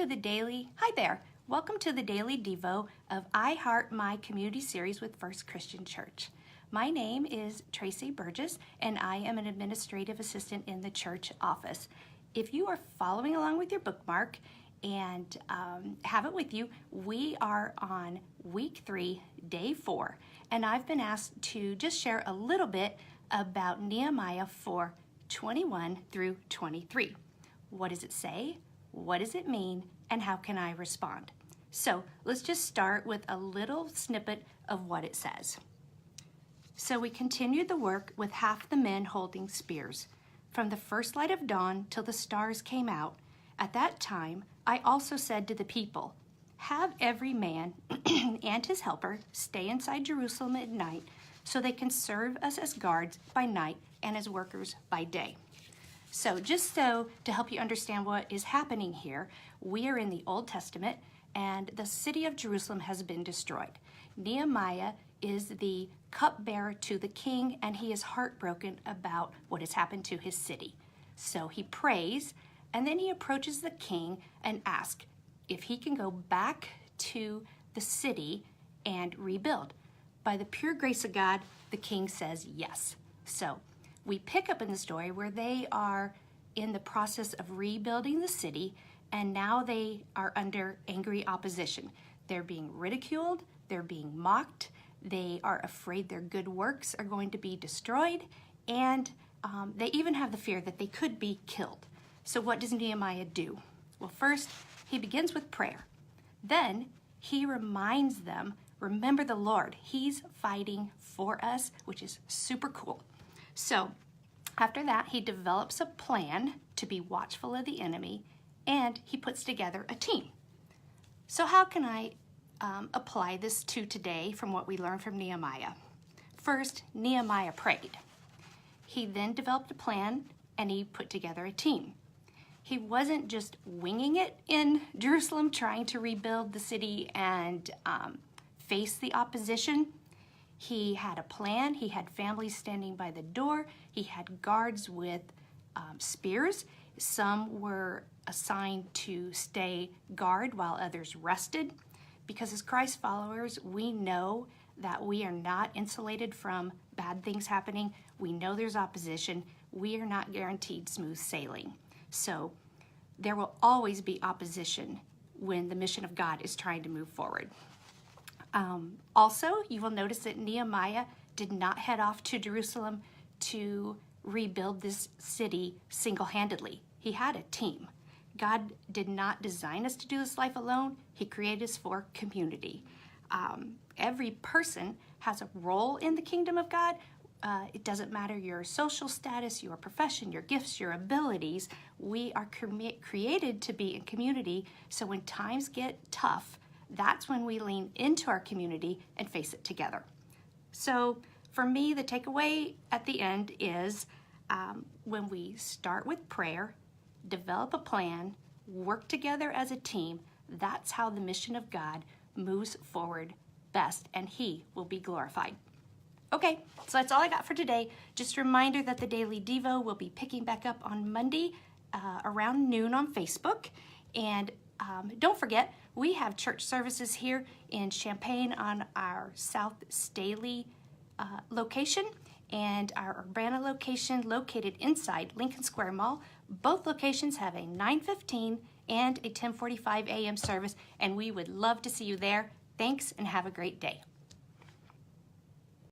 Hi there. Welcome to the Daily Devo of I Heart My Community series with First Christian Church. My name is Tracy Burgess, and I am an administrative assistant in the church office. If you are following along with your bookmark and have it with you, we are on week 3, day 4, and I've been asked to just share a little bit about Nehemiah 4:21 through 23. What does it say? What does it mean? And how can I respond? So let's just start with a little snippet of what it says. So we continued the work with half the men holding spears. From the first light of dawn till the stars came out, at that time I also said to the people, have every man and his helper stay inside Jerusalem at night so they can serve us as guards by night and as workers by day. So just so to help you understand what is happening here, we are in the Old Testament and the city of Jerusalem has been destroyed. Nehemiah is the cupbearer to the king and he is heartbroken about what has happened to his city. So he prays and then he approaches the king and asks if he can go back to the city and rebuild. By the pure grace of God, the king says yes. So we pick up in the story where they are in the process of rebuilding the city and now they are under angry opposition. They're being ridiculed, they're being mocked, they are afraid their good works are going to be destroyed, and they even have the fear that they could be killed. So what does Nehemiah do? Well, first, he begins with prayer. Then he reminds them, remember the Lord. He's fighting for us, which is super cool. So after that, he develops a plan to be watchful of the enemy, and he puts together a team. So how can I apply this to today from what we learned from Nehemiah? First, Nehemiah prayed. He then developed a plan, and he put together a team. He wasn't just winging it in Jerusalem, trying to rebuild the city and face the opposition. He had a plan. He had families standing by the door. He had guards with spears. Some were assigned to stay guard while others rested. Because as Christ followers, we know that we are not insulated from bad things happening. We know there's opposition. We are not guaranteed smooth sailing. So there will always be opposition when the mission of God is trying to move forward. Also, you will notice that Nehemiah did not head off to Jerusalem to rebuild this city single-handedly. He had a team. God did not design us to do this life alone. He created us for community. Every person has a role in the kingdom of God. It doesn't matter your social status, your profession, your gifts, your abilities. We are created to be in community, so when times get tough, that's when we lean into our community and face it together. So for me, the takeaway at the end is when we start with prayer, develop a plan, work together as a team, that's how the mission of God moves forward best, and He will be glorified. Okay, so that's all I got for today. Just a reminder that the Daily Devo will be picking back up on Monday around noon on Facebook. And don't forget, we have church services here in Champaign on our South Staley location and our Urbana location located inside Lincoln Square Mall. Both locations have a 9:15 and a 10:45 a.m. service, and we would love to see you there. Thanks, and have a great day.